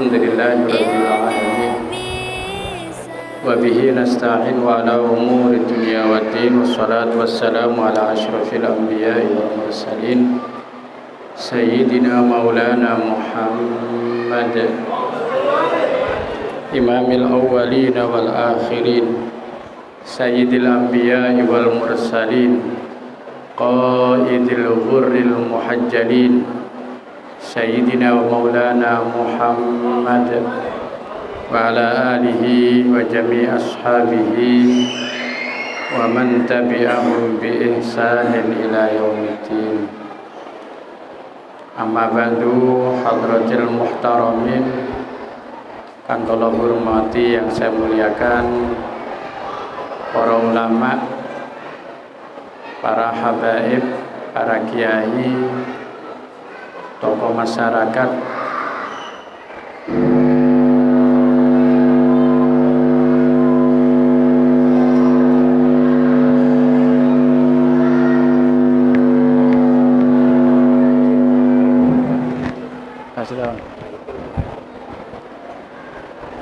Alhamdulillahi rabbil alamin. Wa bihi nasta'in wa ala umuri dunya waddin. Wassalatu wassalamu ala asyrafil anbiya'i wal mursalin Sayyidina maulana Muhammad Imamil awwalina wal akhirin Sayyidil anbiya'i wal mursalin Qaidil ghurril muhajjalin Sayyidina wa maulana Muhammad wa ala alihi wa jami' ashabihi wa man tabi'ahum bi ihsanin ila yaumiddin. Amma ba'du, hadratil muhtaramin, kang kula hormati yang saya muliakan, para ulama, para habaib, para kiai, tokoh masyarakat,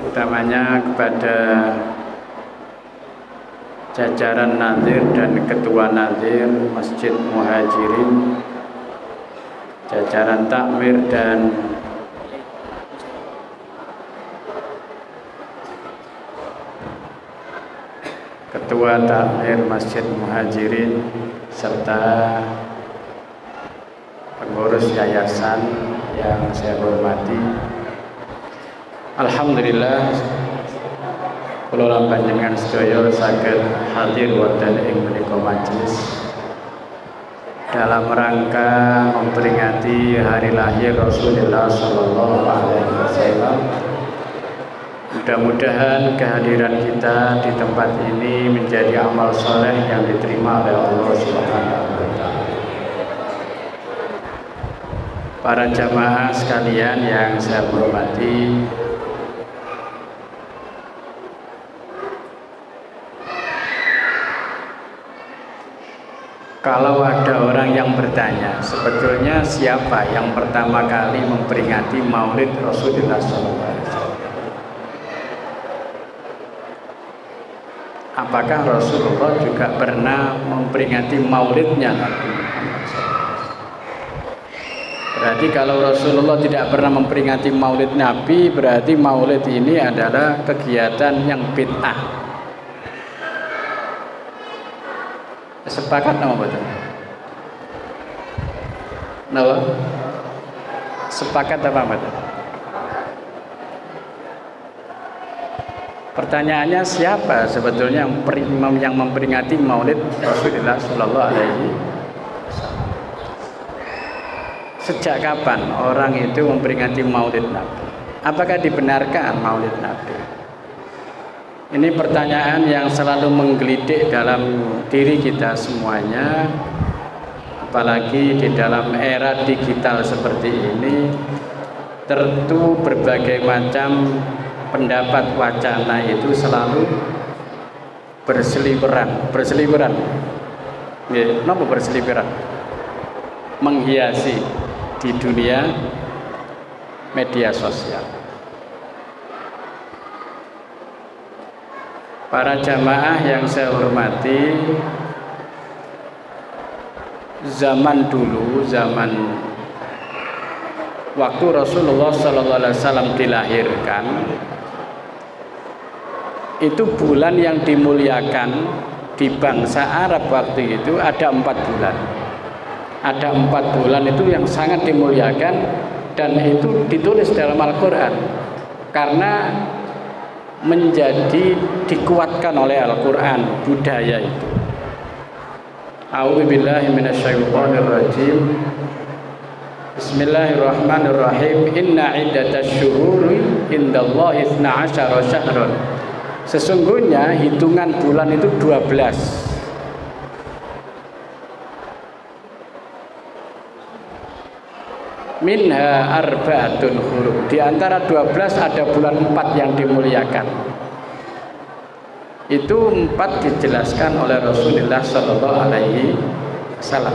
utamanya kepada jajaran Nadir dan ketua Nadir Masjid Muhajirin, jajaran takmir dan ketua takmir Masjid Muhajirin serta pengurus yayasan yang saya hormati. Alhamdulillah kula panjenengan sedaya saged hadir wonten ing menika majelis dalam rangka memperingati hari lahir Rasulullah sallallahu alaihi wasallam. Mudah-mudahan kehadiran kita di tempat ini menjadi amal soleh yang diterima oleh Allah Subhanahu wa taala. Para jamaah sekalian yang saya hormati, kalau ada orang yang bertanya, sebetulnya siapa yang pertama kali memperingati Maulid Rasulullah SAW? Apakah Rasulullah juga pernah memperingati Maulidnya Nabi Muhammad SAW? Berarti kalau Rasulullah tidak pernah memperingati Maulid Nabi, berarti Maulid ini adalah kegiatan yang bid'ah. Sepakat nama betul? Nama? Sepakat apa betul? Pertanyaannya, siapa sebetulnya yang memperingati Maulid Rasulullah Sallallahu Alaihi Wasallam? Sejak kapan orang itu memperingati Maulid Nabi? Apakah dibenarkan Maulid Nabi? Ini pertanyaan yang selalu menggelitik dalam diri kita semuanya, apalagi di dalam era digital seperti ini. Tentu berbagai macam pendapat wacana itu selalu berseliweran. Kenapa berseliweran? Menghiasi di dunia media sosial. Para jamaah yang saya hormati, zaman dulu, zaman waktu Rasulullah SAW dilahirkan, itu bulan yang dimuliakan di bangsa Arab waktu itu ada 4 bulan. Ada 4 bulan itu yang sangat dimuliakan, dan itu ditulis dalam Al-Quran karena menjadi dikuatkan oleh Al-Quran budaya itu. A'udzubillahi minasyaitonirrajim. Bismillahirrahmanirrahim. Inna iddatash syuhuri indallahi 12 syahran. Sesungguhnya hitungan bulan itu 12. Minha arba'atun hurum. Di antara 12 ada bulan 4 yang dimuliakan. Itu 4 dijelaskan oleh Rasulullah Sallallahu Alaihi Wasallam.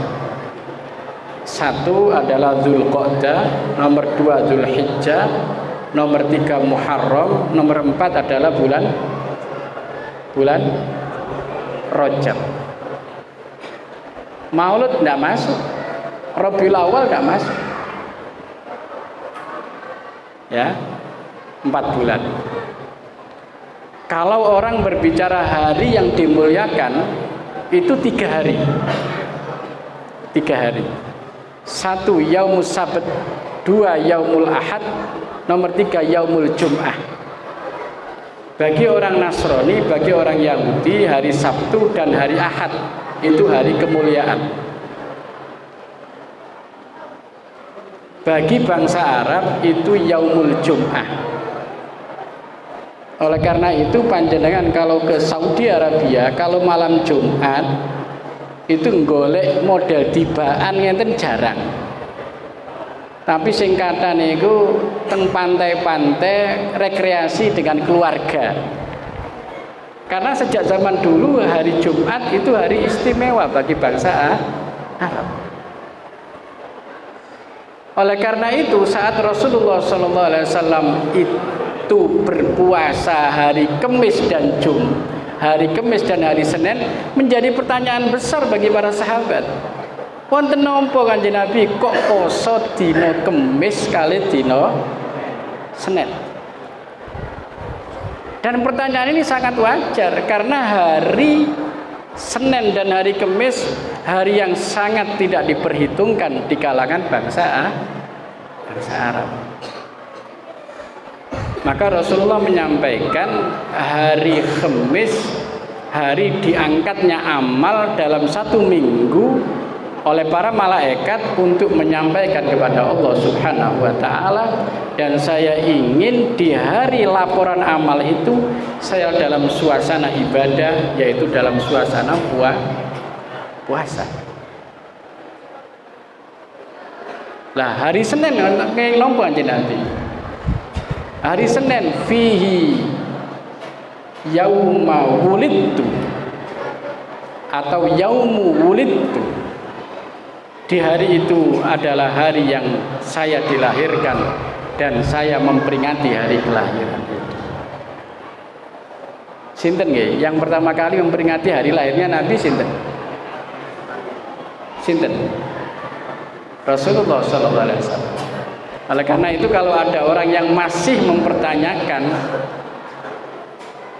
Satu adalah Dzulqa'dah, nomor 2 Dzulhijjah, nomor 3 Muharram, nomor 4 adalah bulan Rajab. Maulud tidak masuk, Rabiul Awal tidak masuk. Ya, 4 bulan. Kalau orang berbicara hari yang dimuliakan itu 3 hari. 3 hari. 1 Yaumus Sabt, 2 Yaumul Ahad, nomor 3 Yaumul Jum'ah. Bagi orang Nasrani, bagi orang Yahudi, hari Sabtu dan hari Ahad itu hari kemuliaan. Bagi bangsa Arab itu Yaumul Jum'ah. Oleh karena itu panjenengan kalau ke Saudi Arabia, kalau malam Jumat itu golek model tibaan ngenten jarang. Tapi singkatan itu teng pantai-pantai rekreasi dengan keluarga. Karena sejak zaman dulu hari Jumat itu hari istimewa bagi bangsa Arab. Oleh karena itu saat Rasulullah SAW itu berpuasa hari Kamis dan hari Kamis dan hari Senin, menjadi pertanyaan besar bagi para sahabat. Wonten napa Kanjeng Nabi kok poso dina Kamis kali dina Senin? Dan pertanyaan ini sangat wajar karena hari Senin dan hari Kamis hari yang sangat tidak diperhitungkan di kalangan bangsa Arab. Maka Rasulullah menyampaikan hari Kamis hari diangkatnya amal dalam 1 minggu oleh para malaikat untuk menyampaikan kepada Allah Subhanahu wa taala, dan saya ingin di hari laporan amal itu saya dalam suasana ibadah, yaitu dalam suasana puasa. Lah hari Senin kayak nopo nanti. Hari Senin fihi yauma wulidtu atau yaumu wulidtu. Di hari itu adalah hari yang saya dilahirkan dan saya memperingati hari kelahiran itu. Sinten nggih? Yang pertama kali memperingati hari lahirnya Nabi sinten? Sinten? Rasulullah sallallahu alaihi wasallam. Oleh karena itu kalau ada orang yang masih mempertanyakan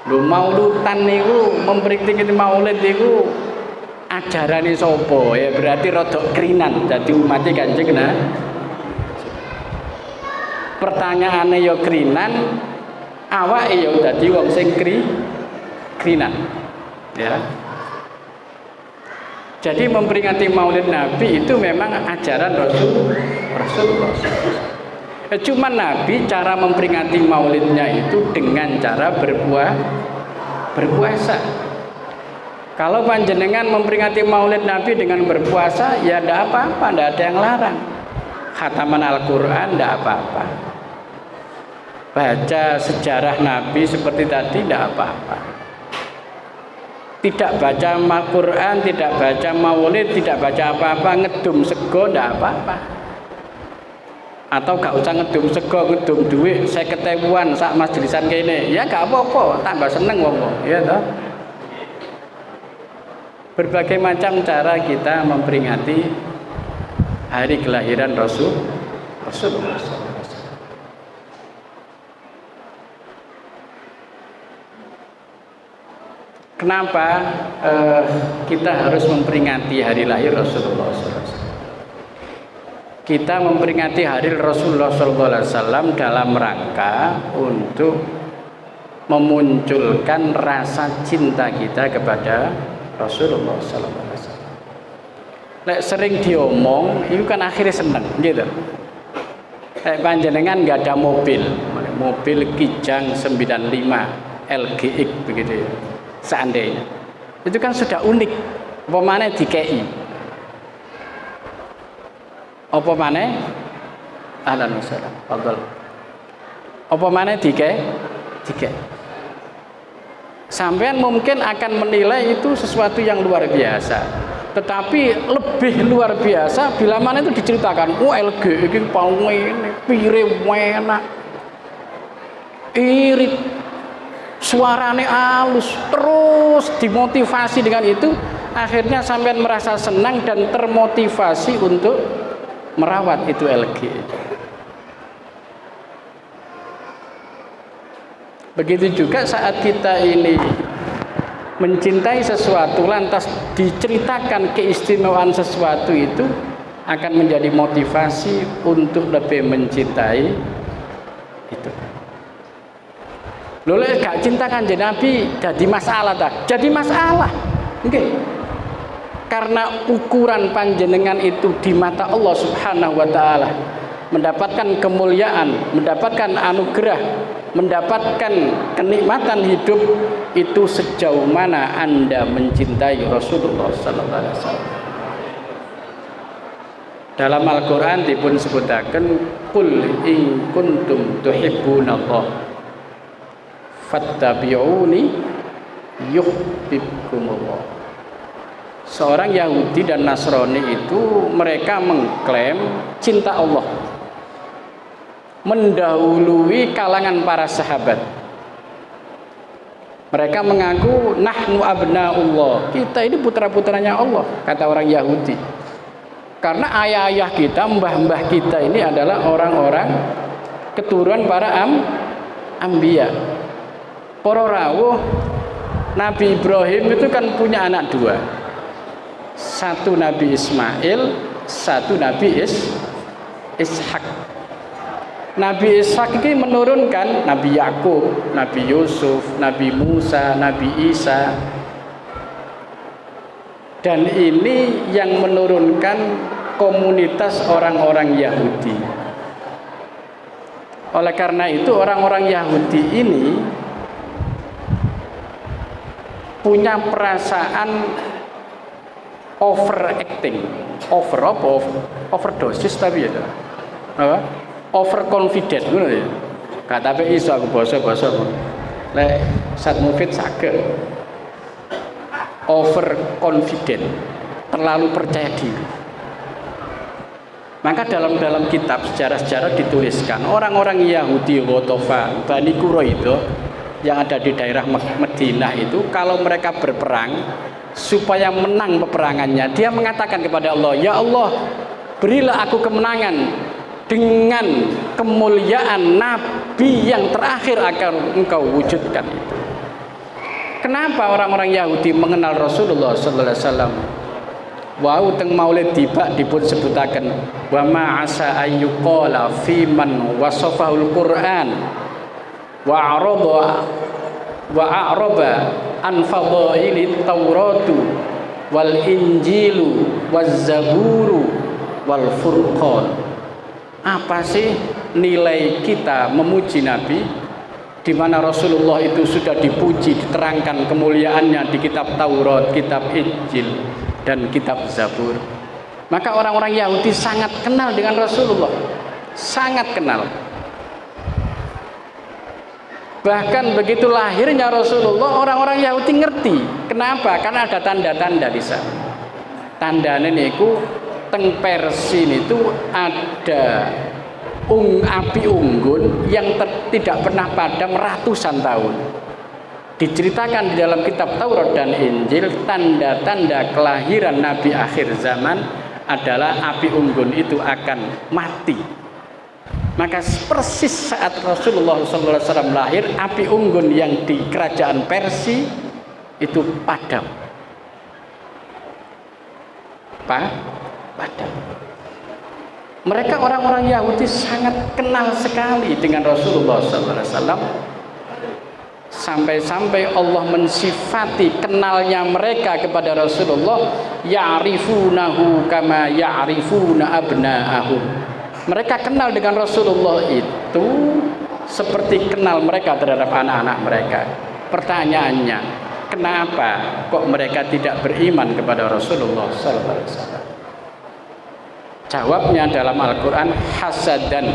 lho maulutan niku memperingati maulid niku ajarane sapa, ya berarti rodok krinan dadi umat Kanjeng Nabi. Pertanyaane ya krinan, awake ya dadi wong sing krinan. Ya. Jadi memperingati Maulid Nabi itu memang ajaran Rasulullah. Cuma Nabi cara memperingati Maulidnya itu dengan cara berpuasa. Kalau panjenengan memperingati Maulid Nabi dengan berpuasa, ya tidak apa-apa, tidak ada yang larang. Khataman Al-Quran tidak apa-apa. Baca sejarah Nabi seperti tadi tidak apa-apa. Tidak baca Al-Quran, tidak baca Maulid, tidak baca apa-apa, ngedum sego tidak apa-apa. Atau gak usah ngedum sego, ngedum duit 50.000-an sak majelisan kene, ya gak apa-apa, tambah seneng wong, ya toh. Berbagai macam cara kita memperingati hari kelahiran Rasulullah. Kenapa kita harus memperingati hari lahir Rasulullah SAW? Kita memperingati hari Rasulullah SAW dalam rangka untuk memunculkan rasa cinta kita kepada Rasulullah SAW. Lek sering diomong, itu kan akhirnya seneng, gitu. Lek panjenengan nggak ada mobil Kijang 95 LGX begitu ya, seandainya, itu kan sudah unik. Apa mana DKI? Apa mana? Ahlan wa sahlan. Fadhal. Apa mana DKI? Sampean mungkin akan menilai itu sesuatu yang luar biasa, tetapi lebih luar biasa bila mana itu diceritakan, LG ini paling ini pire enak, irit, suarane halus, terus dimotivasi dengan itu, akhirnya sampean merasa senang dan termotivasi untuk merawat itu LG. Begitu juga saat kita ini mencintai sesuatu, lantas diceritakan keistimewaan sesuatu, itu akan menjadi motivasi untuk lebih mencintai itu. Lho lek gak cinta Kanjeng Nabi jadi masalah tak? Jadi masalah. Nggih. Karena ukuran panjenengan itu di mata Allah Subhanahu wa taala mendapatkan kemuliaan, mendapatkan anugerah, mendapatkan kenikmatan hidup itu sejauh mana Anda mencintai Rasulullah sallallahu alaihi wasallam. Dalam Al-Qur'an dipun sebutaken qul in kuntum tuhibbunallah fattabi'uni yuhibbukumullah. Seorang Yahudi dan Nasrani itu mereka mengklaim cinta Allah, mendahului kalangan para sahabat. Mereka mengaku nahnu abnaullah, kita ini putra-putranya Allah, kata orang Yahudi. Karena ayah-ayah kita, mbah-mbah kita ini adalah orang-orang keturunan para anbiya. Para rawuh Nabi Ibrahim itu kan punya anak dua. Satu Nabi Ismail, satu Nabi Ishak. Nabi Ishak ini menurunkan Nabi Yakub, Nabi Yusuf, Nabi Musa, Nabi Isa. Dan ini yang menurunkan komunitas orang-orang Yahudi. Oleh karena itu orang-orang Yahudi ini punya perasaan overacting, overdosis tapi ya, overconfident, ngono ya. Gak tapi iso aku basa-basa. Lek Sat Mufid saged overconfident, terlalu percaya diri. Maka dalam kitab sejarah-sejarah dituliskan orang-orang Yahudi Ghatafan, Bani Quraidah yang ada di daerah Madinah itu, kalau mereka berperang supaya menang peperangannya, dia mengatakan kepada Allah, ya Allah, berilah aku kemenangan dengan kemuliaan Nabi yang terakhir akan engkau wujudkan itu. Kenapa orang-orang Yahudi mengenal Rasulullah sallallahu alaihi wasallam? Wau teng Maulid tiba dipun sebutaken wa ma asa ayyuqala fi man wasafahul Qur'an wa a'raba an fadhaili Tauratu wal Injilu waz Zaburu wal Furqan. Apa sih nilai kita memuji Nabi di mana Rasulullah itu sudah dipuji, diterangkan kemuliaannya di kitab Taurat, kitab Injil dan kitab Zabur. Maka orang-orang Yahudi sangat kenal dengan Rasulullah, sangat kenal. Bahkan begitu lahirnya Rasulullah, orang-orang Yahudi ngerti. Kenapa? Karena ada tanda-tanda di sana. Tandanya niku teng Persia itu ada api unggun yang tidak pernah padam ratusan tahun. Diceritakan di dalam kitab Taurat dan Injil, tanda-tanda kelahiran Nabi akhir zaman adalah api unggun itu akan mati. Maka persis saat Rasulullah SAW lahir, api unggun yang di kerajaan Persia itu padam. Padam. Mereka orang-orang Yahudi sangat kenal sekali dengan Rasulullah SAW. Sampai-sampai Allah mensifati kenalnya mereka kepada Rasulullah, ya'rifunahu kama ya'rifuna abna'ahum. Mereka kenal dengan Rasulullah itu seperti kenal mereka terhadap anak-anak mereka. Pertanyaannya, kenapa kok mereka tidak beriman kepada Rasulullah sallallahu alaihi wasallam? Jawabnya dalam Al-Qur'an, hasadan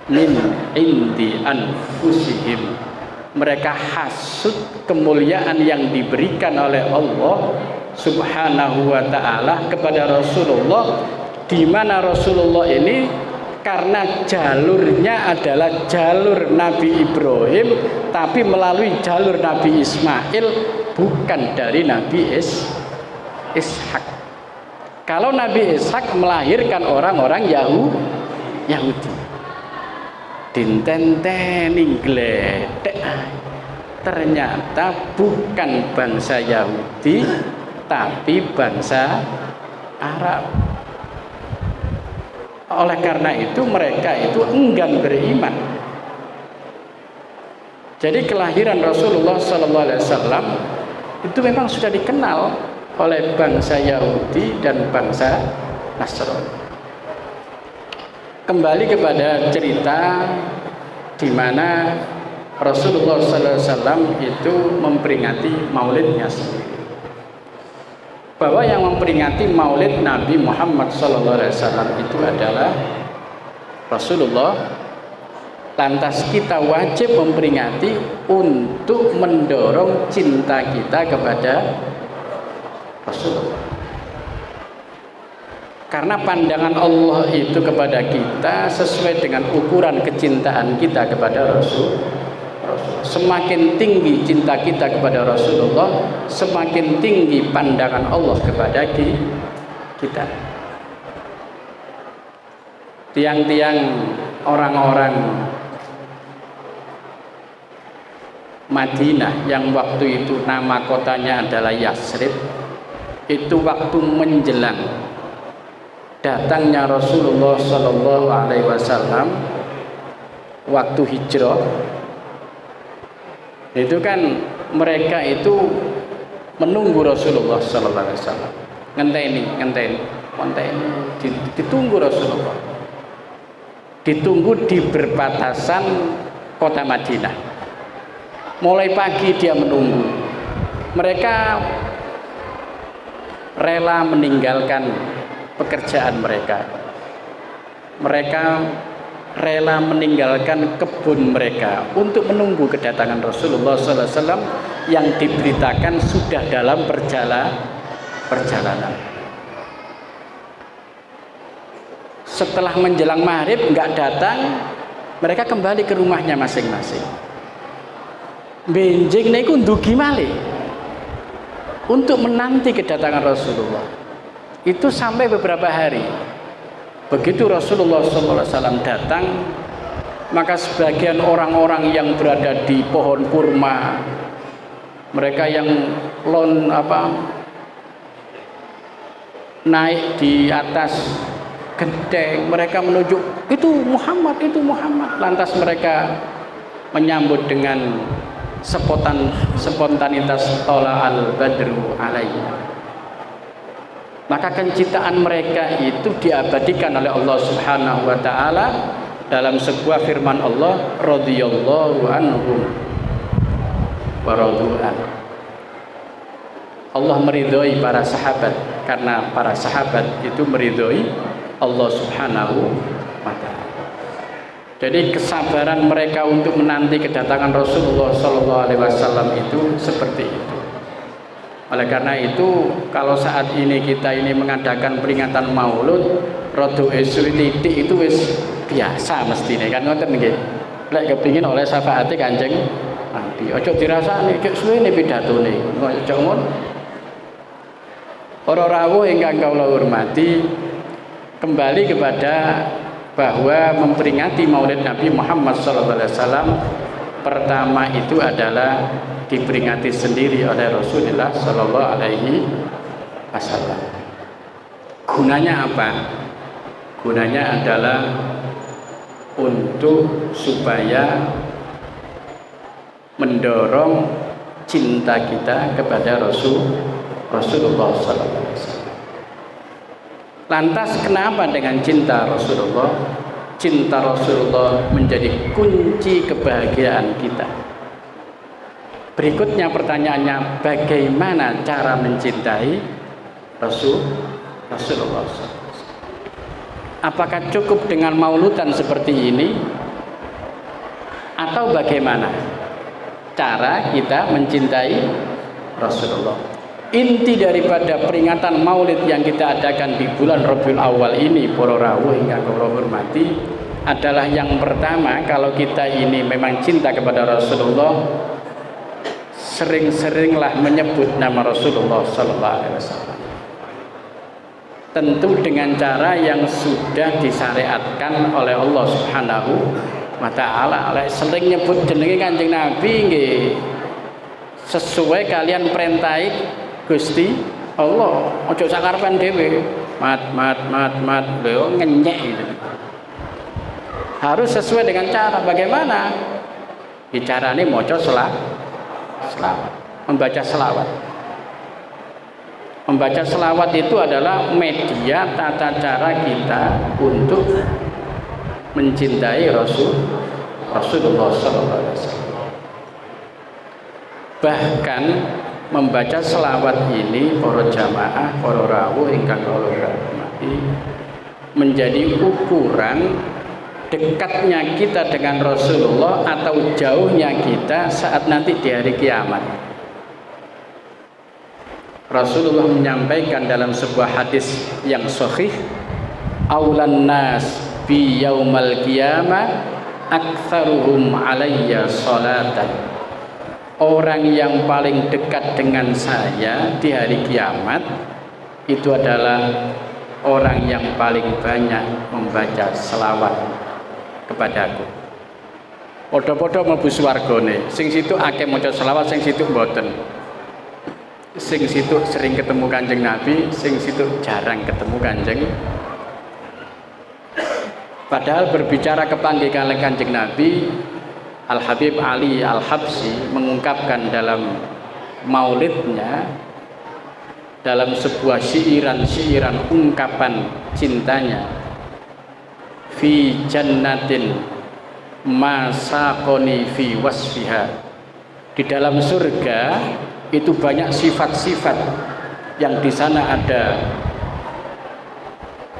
min indi anfusihim. Mereka hasud kemuliaan yang diberikan oleh Allah Subhanahu wa ta'ala kepada Rasulullah, di mana Rasulullah ini karena jalurnya adalah jalur Nabi Ibrahim, tapi melalui jalur Nabi Ismail, bukan dari Nabi Ishak. Kalau Nabi Ishak melahirkan orang-orang Yahudi, dintenteni gledek, ternyata bukan bangsa Yahudi tapi bangsa Arab. Oleh karena itu mereka itu enggan beriman. Jadi kelahiran Rasulullah SAW itu memang sudah dikenal oleh bangsa Yahudi dan bangsa Nasrani. Kembali kepada cerita di mana Rasulullah SAW itu memperingati maulidnya sendiri. Bahwa yang memperingati maulid Nabi Muhammad SAW itu adalah Rasulullah. Lantas kita wajib memperingati untuk mendorong cinta kita kepada Rasulullah. Karena pandangan Allah itu kepada kita sesuai dengan ukuran kecintaan kita kepada Rasulullah. Semakin tinggi cinta kita kepada Rasulullah, semakin tinggi pandangan Allah kepada kita. Tiang-tiang orang-orang Madinah yang waktu itu nama kotanya adalah Yasrib, itu waktu menjelang datangnya Rasulullah SAW waktu hijrah, itu kan mereka itu menunggu Rasulullah SAW, ngenteni, ditunggu Rasulullah, ditunggu di perbatasan kota Madinah. Mulai pagi dia menunggu. Mereka rela meninggalkan pekerjaan mereka. Mereka rela meninggalkan kebun mereka untuk menunggu kedatangan Rasulullah SAW yang diberitakan sudah dalam perjalanan. Setelah menjelang maghrib nggak datang, mereka kembali ke rumahnya masing-masing. Benjing niku ndugi malih untuk menanti kedatangan Rasulullah. Itu sampai beberapa hari. Begitu Rasulullah SAW datang, maka sebagian orang-orang yang berada di pohon kurma, mereka yang naik di atas genteng, mereka menuju itu Muhammad. Lantas mereka menyambut dengan spontanitas tola al-badru alaina. Maka kecintaan mereka itu diabadikan oleh Allah Subhanahu wa taala dalam sebuah firman Allah, radhiyallahu anhum wa radu'an. Allah meridhoi para sahabat karena para sahabat itu meridhoi Allah Subhanahu wa taala. Jadi kesabaran mereka untuk menanti kedatangan Rasulullah SAW itu seperti itu. Oleh karena itu, kalau saat ini kita ini mengadakan peringatan Maulud, rodo esri titik itu wis biasa mestinya kan ngoten nggih. Lek kepingin oleh syafaate Kanjeng Nabi, aja dirasani kek suwene pidatone. Aja ngono. Para rawuh ingkang kula hormati, kembali kepada bahwa memperingati Maulid Nabi Muhammad SAW pertama itu adalah diperingati sendiri oleh Rasulullah SAW. Gunanya apa? Gunanya adalah untuk supaya mendorong cinta kita kepada Rasulullah SAW. Lantas kenapa dengan cinta Rasulullah? Cinta Rasulullah menjadi kunci kebahagiaan kita. Berikutnya pertanyaannya, bagaimana cara mencintai Rasulullah SAW? Apakah cukup dengan mauludan seperti ini? Atau bagaimana cara kita mencintai Rasulullah? Inti daripada peringatan maulid yang kita adakan di bulan Rabiul Awal ini, para rawuh ingkang kula hormati, adalah yang pertama, kalau kita ini memang cinta kepada Rasulullah, sering-seringlah menyebut nama Rasulullah sallallahu alaihi wasallam. Tentu dengan cara yang sudah disyariatkan oleh Allah Subhanahu wa taala. Sering nyebut jenenge Kanjeng Nabi nggih sesuai kalian perintahi Gusti Allah. Ojo sakarepan dhewe. Mat lho ngenyek gitu. Harus sesuai dengan cara. Bagaimana? Bicarane maca selawat. Membaca selawat. Membaca selawat itu adalah media tata cara kita untuk mencintai Rasulullah SAW. Bahkan membaca selawat ini para jamaah, para rawuh ingkang kula hormati, menjadi ukuran dekatnya kita dengan Rasulullah atau jauhnya kita saat nanti di hari kiamat. Rasulullah menyampaikan dalam sebuah hadis yang sahih, aulan nas bi yaumal qiyamah aktsaruhum alayya salatan. Orang yang paling dekat dengan saya di hari kiamat itu adalah orang yang paling banyak membaca selawat kepadaku. Podo-podo mlebu swargane, sing situ akeh maca selawat, sing situ mboten. Sing situ sering ketemu Kanjeng Nabi, sing situ jarang ketemu Kanjeng. Padahal berbicara kepanggih kalih Kanjeng Nabi, Al Habib Ali Al Habsyi mengungkapkan dalam maulidnya, dalam sebuah syiiran ungkapan cintanya, fi jannatin ma saqoni fi wasfiha. Di dalam surga itu banyak sifat-sifat yang di sana ada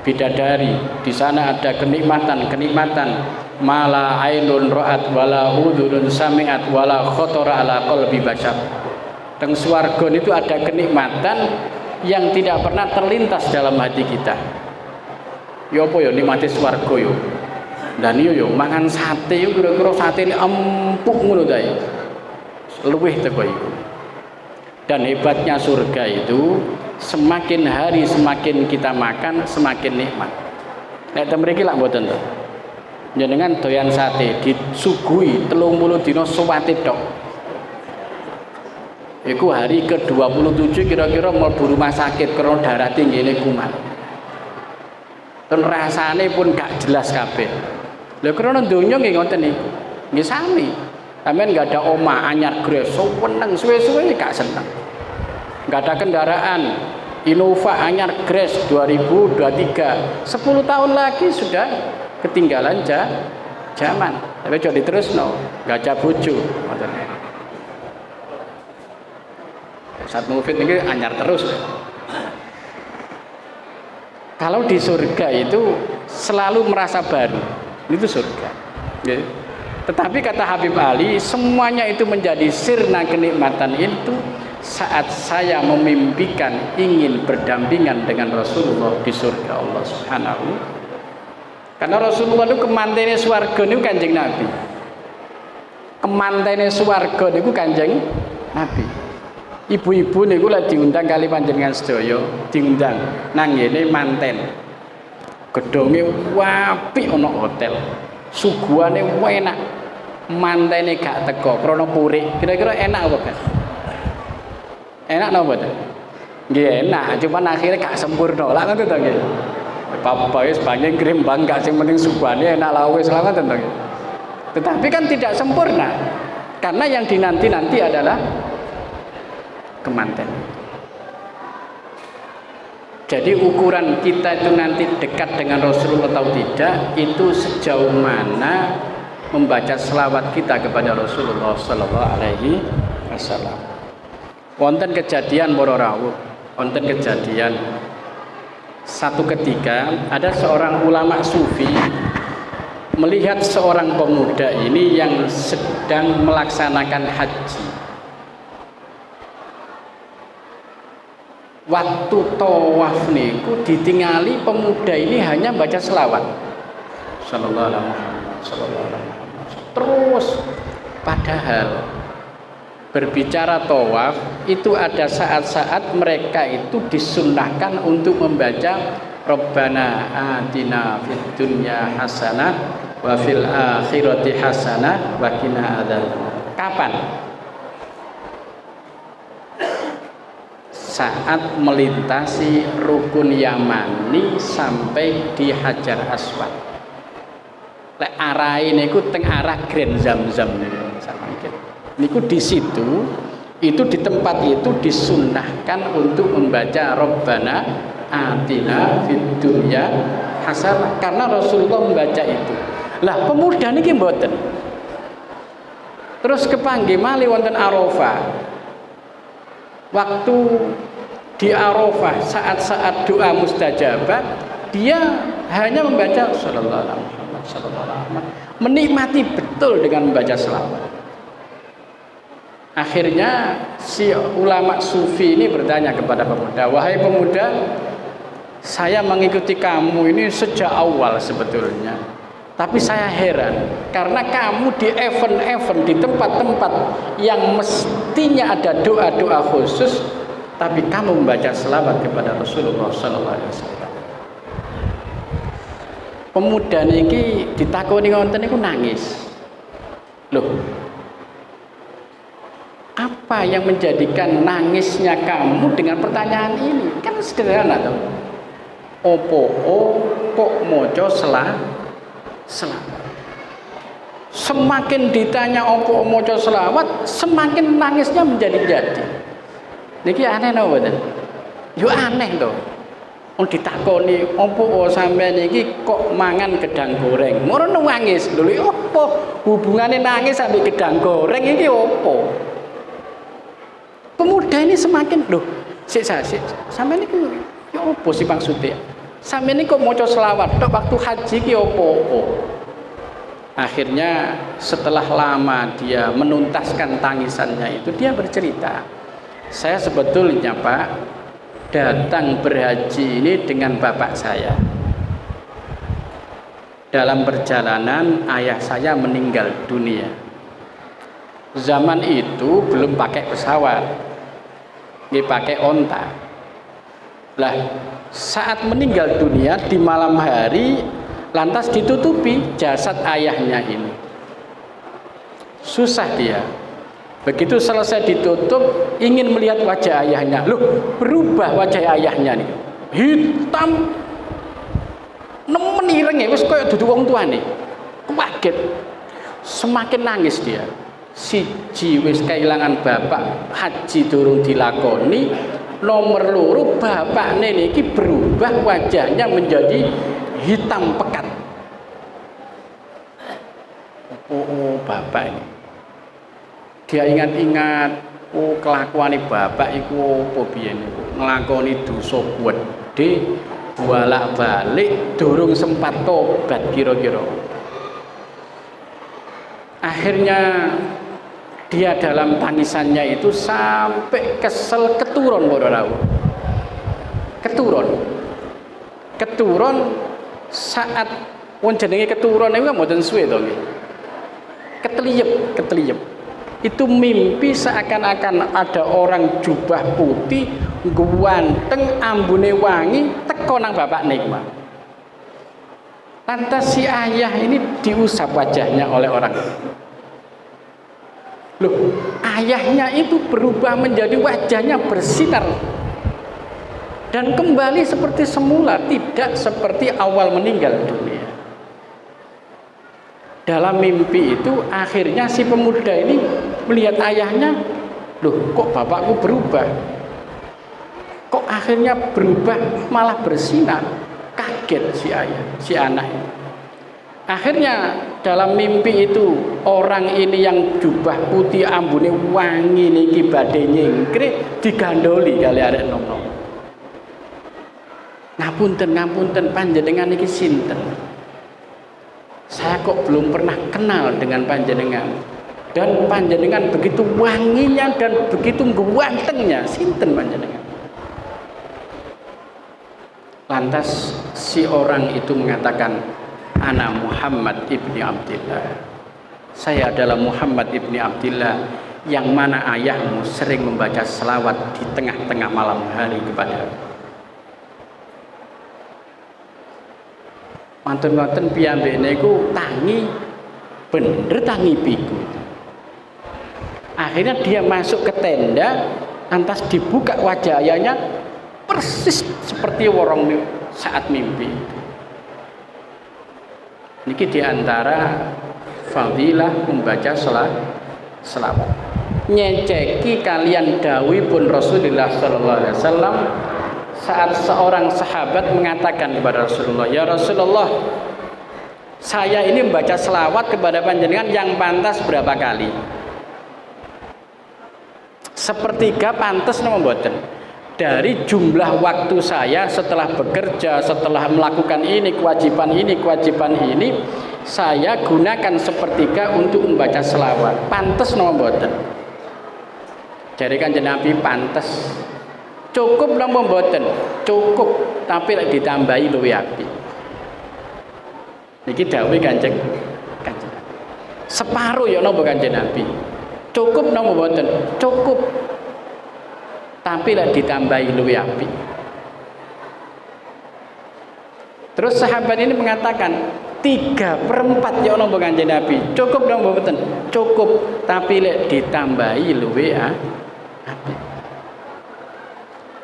bidadari, di sana ada kenikmatan mala ainun ra'at wala udhunun sami'at wala khotara ala qalbi bashar. Teng swarga itu ada kenikmatan yang tidak pernah terlintas dalam hati kita. Ya apa ya nikmate swarga yo. Dan yo mangan sate yo kira-kira satene empuk ngono ta. Luwih teko iku. Dan hebatnya surga itu semakin hari semakin kita makan semakin nikmat. Nek ten mriki lak mboten to. Jenengan doyan sate disuguhi 30 dina suwate tok. Iku hari ke-27 kira-kira mlebu rumah sakit karena darah tinggine kumat. Dan rasane pun gak jelas kabeh. Lha krana donya nggih ngoten niku. Nggih sami. Sampeyan gak ada omah anyar gres, seneng suwe-suwe gak seneng. Gak ada kendaraan Innova anyar gres 2023, 10 tahun lagi sudah ketinggalan zaman. Tapi coba diterusno, gak ada bojo. Saat mufid ini anyar terus. Kalau di surga itu selalu merasa baru, itu surga. Tetapi kata Habib Ali, semuanya itu menjadi sirna kenikmatan itu saat saya memimpikan ingin berdampingan dengan Rasulullah di surga Allah Subhanahu. Karena Rasulullah itu kemantene swarga niku Kanjeng Nabi. Kemantene swarga niku Kanjeng Nabi. Ibu-ibu niku lek diundang kali panjenengan sedaya, diundang nang ngene manten. Gedonge apik ana hotel. Suguhane enak. Mantene gak teko krana purik. Kira-kira enak apa kan? Enak napa mboten? Nggih enak, cuman akhirnya gak sempurna. Lah ngoten to nggih. Bapak wis banyak grimbang gak sing penting suguhane enak lah wis lah ngoten to nggih. Tetapi kan tidak sempurna. Karena yang dinanti-nanti adalah kemanten. Jadi ukuran kita itu nanti dekat dengan Rasulullah atau tidak itu sejauh mana membaca selawat kita kepada Rasulullah sallallahu alaihi wasallam. Wonten kejadian para rawuh, wonten kejadian satu ketika ada seorang ulama sufi melihat seorang pemuda ini yang sedang melaksanakan haji. Waktu tawaf niku ditingali pemuda ini hanya baca selawat. sallallahu alaihi Muhammad sallallahu alaihi Muhammad. Terus padahal berbicara tawaf itu ada saat-saat mereka itu disunnahkan untuk membaca Rabbana atina fid dunya hasanah wa fil akhirati hasanah wa qina adzabannar. Kapan? Saat melintasi rukun Yamani sampai di Hajar Aswad. Lek arahe niku teng arah Grand Zamzam niku samangken. Niku di situ itu di tempat itu disunnahkan untuk membaca Rabbana atina fid dunya hasanah karena Rasulullah membaca itu. Lah pemuda niki mboten. Terus kepanggih malih wonten Arafah. Waktu di Arafah saat-saat doa mustajabah dia hanya membaca sallallahu alaihi Muhammad sallallahu alaihi Muhammad, menikmati betul dengan membaca selawat. Akhirnya si ulama sufi ini bertanya kepada pemuda, wahai pemuda, saya mengikuti kamu ini sejak awal sebetulnya, tapi saya heran karena kamu di event-event, di tempat-tempat yang mestinya ada doa-doa khusus, tapi kamu membaca selawat kepada Rasulullah sallallahu alaihi wasallam. Pemuda niki ditakoni ngoten niku nangis. Loh, apa yang menjadikan nangisnya kamu dengan pertanyaan ini? Kan sederhana toh. Opo kok moco selawat? Semakin ditanya opo moco selawat, semakin nangisnya menjadi-jadi. Niki aneh napa mboten? Yo aneh toh. Wong ditakoni opo sampean iki kok mangan gedang goreng. Morono nangis. Lho opo hubungane nangis sampai gedang goreng iki opo? Pemuda ini semakin loh, sampai ini ya apa sih maksudnya? Sampai ini kok maca selawat, tok waktu haji ki apa-apa. Akhirnya setelah lama dia menuntaskan tangisannya itu, dia bercerita, saya sebetulnya Pak datang berhaji ini dengan bapak saya. Dalam perjalanan ayah saya meninggal dunia. Zaman itu belum pakai pesawat, nggih pakai onta. Lah saat meninggal dunia di malam hari lantas ditutupi jasad ayahnya ini. Susah dia. Begitu selesai ditutup ingin melihat wajah ayahnya. Loh, berubah wajah ayahnya nih. Hitam nemen ireng wis koyo dudu wong tuane. Kaget. Semakin nangis dia. Siji wis kehilangan bapak, haji durung dilakoni. Nomor loro bapakne niki berubah wajahnya menjadi hitam pekat. Oh bapak ini. Dia ingat-ingat, oh kelakuane bapak iku apa biyen niku? Nglakoni dosa gedhe, bolak-balik durung sempat tobat kira-kira. Akhirnya dia dalam tangisannya itu sampai kesel keturun Bororawu. Keturun saat wong jenenge keturun niku mboten suwe to nggih. Keteliyep. Itu mimpi seakan-akan ada orang jubah putih, ganteng, ambune wangi, teko nang bapak nikmat. Lantas si ayah ini diusap wajahnya oleh orang. Loh, ayahnya itu berubah menjadi wajahnya bersinar dan kembali seperti semula, tidak seperti awal meninggal dunia. Dalam mimpi itu akhirnya si pemuda ini melihat ayahnya, loh kok bapakku berubah? Kok akhirnya berubah malah bersinar? Kaget si ayah, si anak ini. Akhirnya dalam mimpi itu orang ini yang jubah putih ambune wangi niki badhe nyingkrik digandoli kali arek nom-nom. Ngapunten panjenengan niki sinten? Saya kok belum pernah kenal dengan panjenengan. Dan panjenengan begitu wanginya dan begitu gantengnya, sinten panjenengan? Lantas si orang itu mengatakan, Ana Muhammad ibni Abdillah. Saya adalah Muhammad ibni Abdillah yang mana ayahmu sering membaca selawat di tengah-tengah malam hari kepada mantun-mantun piyambak niku tangi bener tangi piku. Akhirnya dia masuk ke tenda, lantas dibuka wajah ayahnya persis seperti orang saat mimpi. Niki diantara fadilah membaca selawat. Nyeceki kalian dawuhipun Rasulullah sallallahu alaihi wasallam saat seorang sahabat mengatakan kepada Rasulullah, "Ya Rasulullah, saya ini membaca selawat kepada panjenengan yang pantas berapa kali?" Sepertiga pantas napa mboten? Dari jumlah waktu saya setelah bekerja, setelah melakukan ini, kewajiban ini, saya gunakan sepertiga untuk membaca selawat. Pantes napa mboten? Jare Kanjeng Nabi pantes. Cukup napa mboten? Cukup, tapi lek ditambahi luwih apik. Niki dawuh Kanjeng Nabi. Separuh ya napa Kanjeng Nabi? Cukup napa mboten? Cukup. Tapi lek ditambahi luwih apik. Terus sahabat ini mengatakan 3/4 ya napa Kanjeng Nabi? Cukup napa mboten? Cukup, tapi lek ditambahi luwih apik.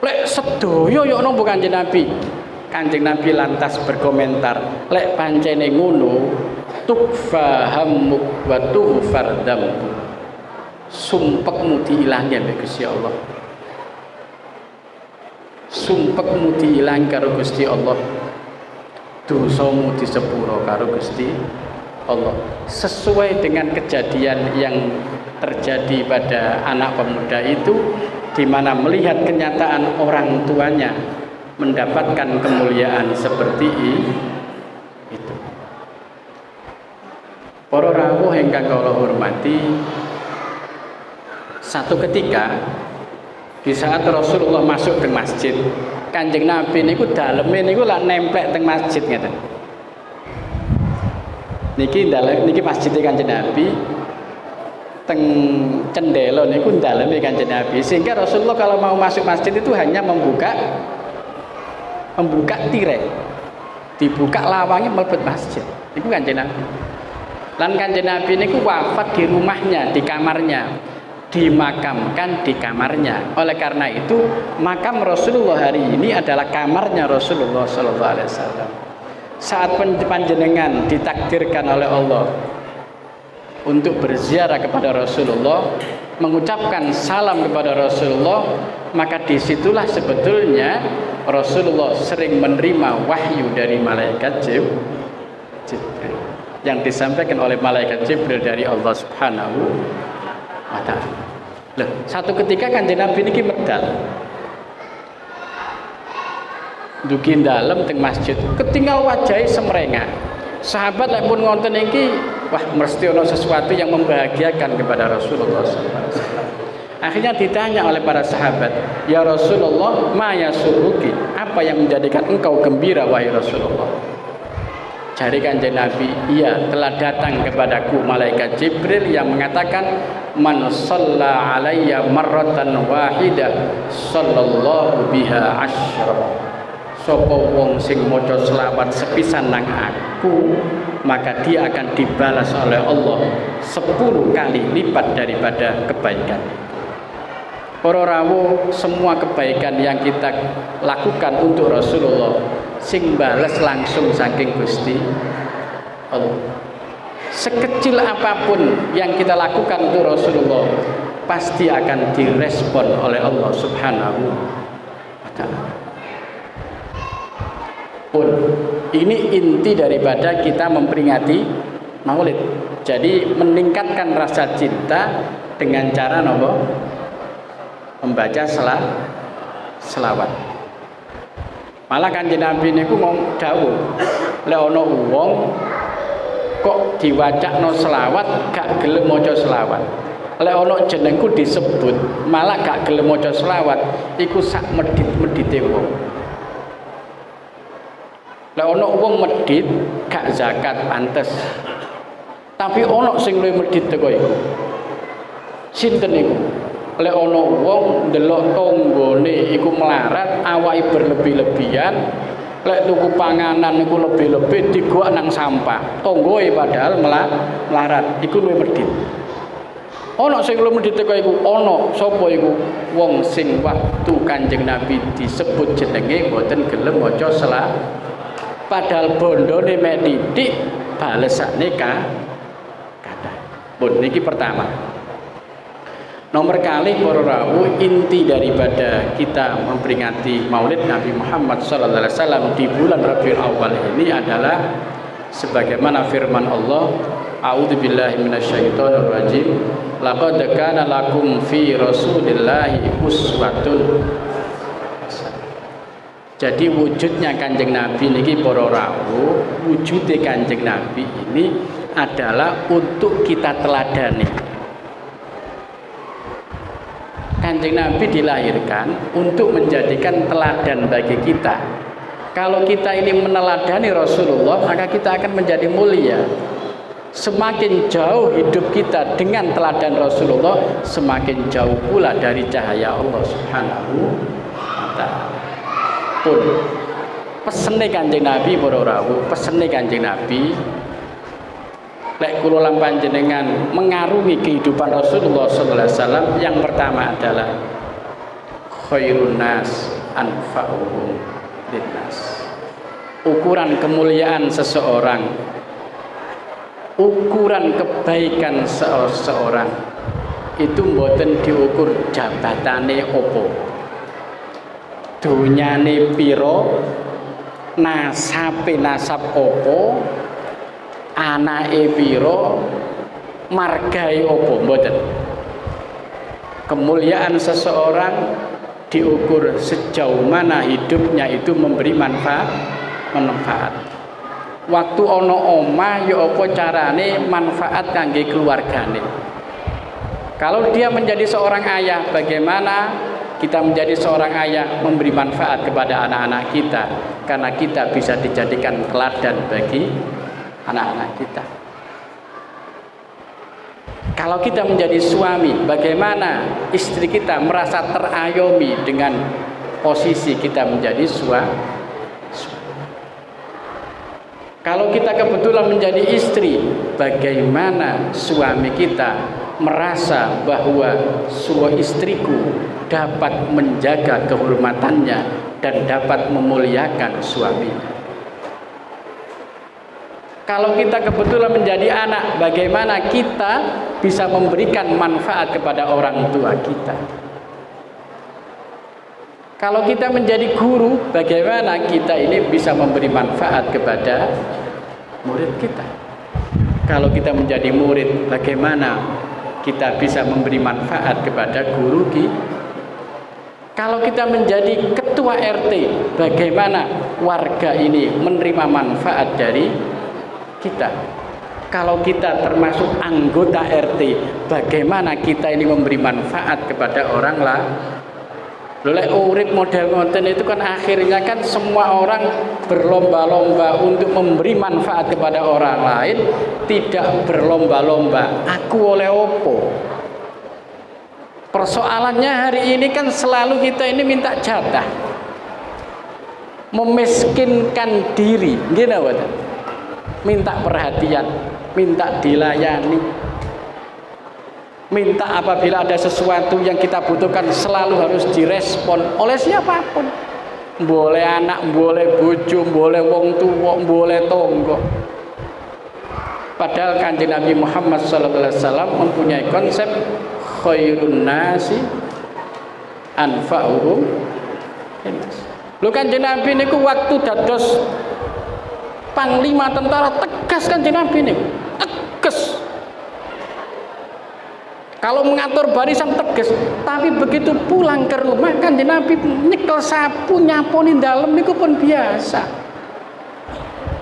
Lek sedoyo ya napa Kanjeng Nabi? Kanjeng Nabi lantas berkomentar, lek pancene ngono tukfa hammuk wa tughfar dzambuk. Sumpekmu diilangi ambek Gusti Allah. Sumpekmu diilangi karo Gusti Allah. Dosamu disepuro karo Gusti Allah. Sesuai dengan kejadian yang terjadi pada anak pemuda itu, di mana melihat kenyataan orang tuanya mendapatkan kemuliaan seperti itu. Para rawuh ingkang kula hormati, satu ketika di saat Rasulullah masuk ke masjid, Kanjeng Nabi niku daleme niku lak nemplek teng masjid ngeten. Niki masjid Kanjeng Nabi, teng cendela niku daleme Kanjeng Nabi, sehingga Rasulullah kalau mau masuk masjid itu hanya membuka tirai, dibuka lawangnya mlebet masjid. Niku Kanjeng Nabi. Lan Kanjeng Nabi niku wafat di rumahnya, di kamarnya, dimakamkan di kamarnya. Oleh karena itu, makam Rasulullah hari ini adalah kamarnya Rasulullah sallallahu alaihi wasallam. Saat panjenengan ditakdirkan oleh Allah untuk berziarah kepada Rasulullah, mengucapkan salam kepada Rasulullah, maka disitulah sebetulnya Rasulullah sering menerima wahyu dari malaikat Jibril yang disampaikan oleh malaikat Jibril dari Allah Subhanahu wa ta'ala. Loh, satu ketika Kanjeng Nabi niki medal dugi dalem teng masjid, ketinggal wajahe semrengah. Sahabat lek pun ngonten iki, wah mesti ana sesuatu yang membahagiakan kepada Rasulullah SAW. Akhirnya ditanya oleh para sahabat, "Ya Rasulullah, ma yasuruki?" Apa yang menjadikan engkau gembira wahai Rasulullah? Jari Kanjeng Nabi, "Iya, telah datang kepadaku malaikat Jibril yang mengatakan, man shalla alayya marratan wahidah sallallahu biha asyra." Sapa wong sing maca selawat sepisan nang aku, maka dia akan dibalas oleh Allah 10 kali lipat daripada kebaikan. Para rawuh, semua kebaikan yang kita lakukan untuk Rasulullah sing bales langsung saking Gusti Allah. Sekecil apapun yang kita lakukan untuk Rasulullah pasti akan direspon oleh Allah Subhanahu wa ta'ala. Pun ini inti daripada kita memperingati Maulid. Jadi meningkatkan rasa cinta dengan cara nopo? Membaca selawat. Malah Kanjeng Nabi niku mau dawuh, lek ana wong kok diwacakno selawat gak gelem maca selawat. Lek ana jenengku disebut malah gak gelem maca selawat, iku sak medhit-medhite wong. Lek ana wong medhit gak zakat pantes. Tapi ana sing luwih medhit teko iku. Sinten iku? Lek ana wong ndelok tanggane iku melarat, awake berlebih-lebihan, lek tuku panganan iku lebih-lebih digok nang sampah. Tanggoe padahal melarat, iku luwih medhit. Ana sing luwih medhit teko iku, ana. Sapa iku? Wong sing waktu Kanjeng Nabi disebut jenenge mboten gelem maca selawat. Padahal bondone mek titik balesane kathah. Pun niki pertama. Nomor kali para rawuh, inti daripada kita memperingati Maulid Nabi Muhammad sallallahu alaihi wasallam di bulan Rabiul Awal ini adalah sebagaimana firman Allah, a'udzubillahi minasyaitonir rajim, laqad kana lakum fi rasulillahi uswatun. Jadi wujudnya Kanjeng Nabi niki para rawuh, wujudnya Kanjeng Nabi ini adalah untuk kita teladani. Kanjeng Nabi dilahirkan untuk menjadikan teladan bagi kita. Kalau kita ini meneladani Rasulullah, maka kita akan menjadi mulia. Semakin jauh hidup kita dengan teladan Rasulullah, semakin jauh pula dari cahaya Allah Subhanahu wa ta'ala. Pun pesene Kanjeng Nabi para rawuh, pesene Kanjeng Nabi lek kula lan panjenengan mengarungi kehidupan Rasulullah sallallahu alaihi wasallam, yang pertama adalah khairun nas anfa'uhum linnas. Ukuran kemuliaan seseorang, ukuran kebaikan seseorang itu mboten diukur jabatane opo, dunyane piro, nasabe nasab opo, anake piro, margae opo, mboten. Kemuliaan seseorang diukur sejauh mana hidupnya itu memberi manfaat. Waktu ono omah ya apa carane manfaat kangge keluargane. Kalau dia menjadi seorang ayah, bagaimana kita menjadi seorang ayah memberi manfaat kepada anak-anak kita, karena kita bisa dijadikan teladan bagi anak-anak kita. Kalau kita menjadi suami, bagaimana istri kita merasa terayomi dengan posisi kita menjadi suami. Kalau kita kebetulan menjadi istri, bagaimana suami kita merasa bahwa suami istriku dapat menjaga kehormatannya dan dapat memuliakan suaminya. Kalau kita kebetulan menjadi anak, bagaimana kita bisa memberikan manfaat kepada orang tua kita. Kalau kita menjadi guru, bagaimana kita ini bisa memberi manfaat kepada murid kita. Kalau kita menjadi murid, bagaimana kita bisa memberi manfaat kepada guru kita. Kalau kita menjadi ketua RT, bagaimana warga ini menerima manfaat dari kita. Kalau kita termasuk anggota RT, bagaimana kita ini memberi manfaat kepada orang lain. Lek urip model ngoten itu kan akhirnya kan semua orang berlomba-lomba untuk memberi manfaat kepada orang lain, tidak berlomba-lomba aku oleh opo. Persoalannya hari ini kan selalu kita ini minta jatah, memiskinkan diri, gini wadah. Minta perhatian, minta dilayani, minta apabila ada sesuatu yang kita butuhkan selalu harus direspon oleh siapapun, boleh anak, boleh bojo, boleh wong tua, boleh tonggo. Padahal Kanjeng Nabi Muhammad SAW mempunyai konsep khairun nasi anfa'uhum linnas. Lho Kanjeng Nabi niku waktu dados panglima tentara tegas Kanjeng Nabi niku, tegas. Kalau mengatur barisan tegas, tapi begitu pulang ke rumah Kanjeng Nabi nyekel sapu nyaponi dalem niku pun biasa.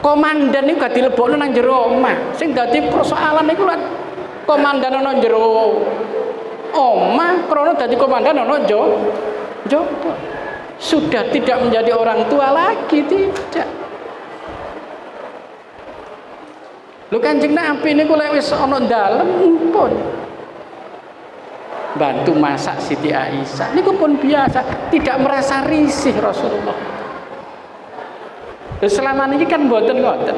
Komandan niku gak dilebokno nang jero omah. Sing dadi persoalan niku komandan ana jero omah, krana dadi komandan ana jopo. Sudah tidak menjadi orang tua lagi, tidak. Lho Kanjeng Nabi niku lek wis ana dalem pun bantu masak Siti Aisyah niku pun biasa, tidak merasa risih Rasulullah. Selama ini kan mboten ngoten.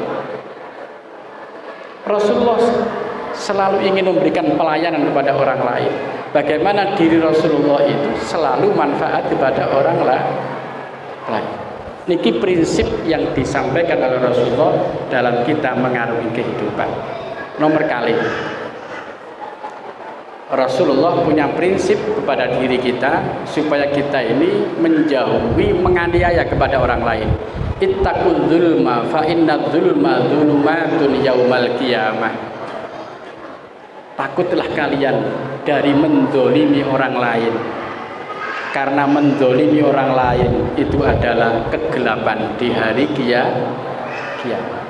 Rasulullah selalu ingin memberikan pelayanan kepada orang lain. Bagaimana diri Rasulullah itu selalu manfaat kepada orang lain. Niki prinsip yang disampaikan oleh Rasulullah dalam kita mengarungi kehidupan. Nomor kali Rasulullah punya prinsip kepada diri kita supaya kita ini menjauhi menganiaya kepada orang lain. Ittaqul dzulma fa inna dzulma dzulumatun yaumal qiyamah. Takutlah kalian dari mendolimi orang lain, karena mendolimi orang lain itu adalah kegelapan di hari kiamat.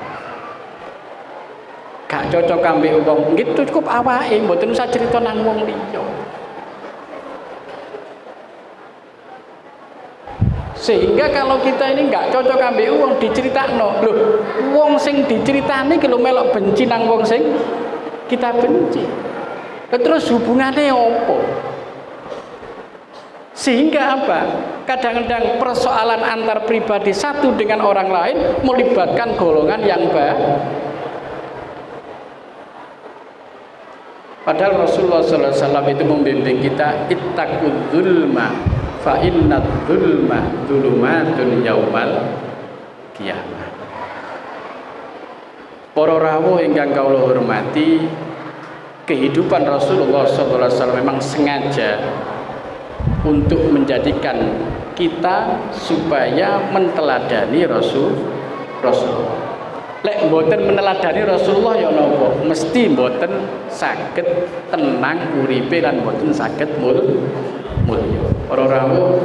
Gak cocok ambek wong gitu, cukup awake mboten usah cerita nang wong liya. Sehingga kalau kita ini gak cocok ambek wong diceritakno, lho wong sing diceritani ki lho melok benci nang wong sing kita benci. Terus hubungannya apa? Sehingga apa? Kadang-kadang persoalan antar pribadi satu dengan orang lain melibatkan golongan yang padahal Rasulullah SAW itu membimbing kita ittaqul dzulma fa inna dzulma dzulumatun yaumal qiyamah. Para rawuh ingkang kawula hormati, kehidupan Rasulullah SAW memang sengaja untuk menjadikan kita supaya menteladani Rasulullah. Lek mboten meneladani Rasulullah ya napa? Mesti mboten saged tenang uripe lan mboten saged mulya. Para rawuh,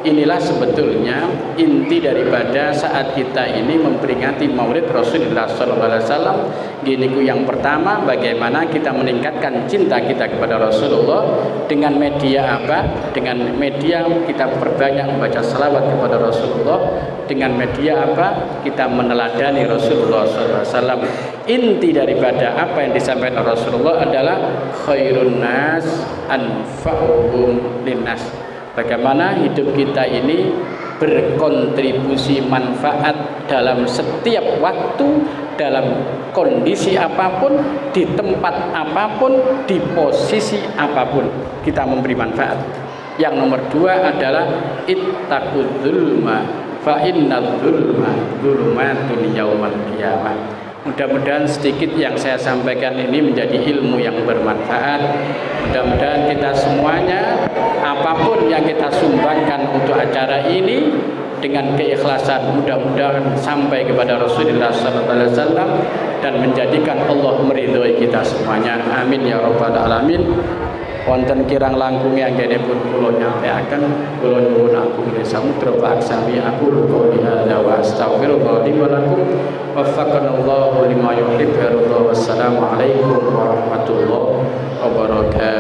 inilah sebetulnya inti daripada saat kita ini memperingati Maulid Rasulullah SAW. Giniku yang pertama, bagaimana kita meningkatkan cinta kita kepada Rasulullah dengan media apa? Dengan media kita perbanyak membaca salawat kepada Rasulullah. Dengan media apa? Kita meneladani Rasulullah SAW. Inti daripada apa yang disampaikan Rasulullah adalah khairun nas anfa'uhum linnas. Bagaimana hidup kita ini berkontribusi manfaat dalam setiap waktu, dalam kondisi apapun, di tempat apapun, di posisi apapun, kita memberi manfaat. Yang nomor dua adalah ittaqul dzulma fa innadz dzulma dzulumatun yaumal qiyamah. Mudah-mudahan sedikit yang saya sampaikan ini menjadi ilmu yang bermanfaat. Mudah-mudahan kita semuanya, apapun yang kita sumbangkan untuk acara ini dengan keikhlasan, mudah-mudahan sampai kepada Rasulullah SAW dan menjadikan Allah meridhoi kita semuanya. Amin ya rabbal alamin. Wonten kirang langkung anggene pun kula nyampaiaken, kula nyuwun agung ing samudra paksami aku qouli hadza wa astaghfirullah li wa lakum. Waffaqanallahu lima yuhibbu wa yarda. Wassalamu alaikum warahmatullahi wabarakatuh.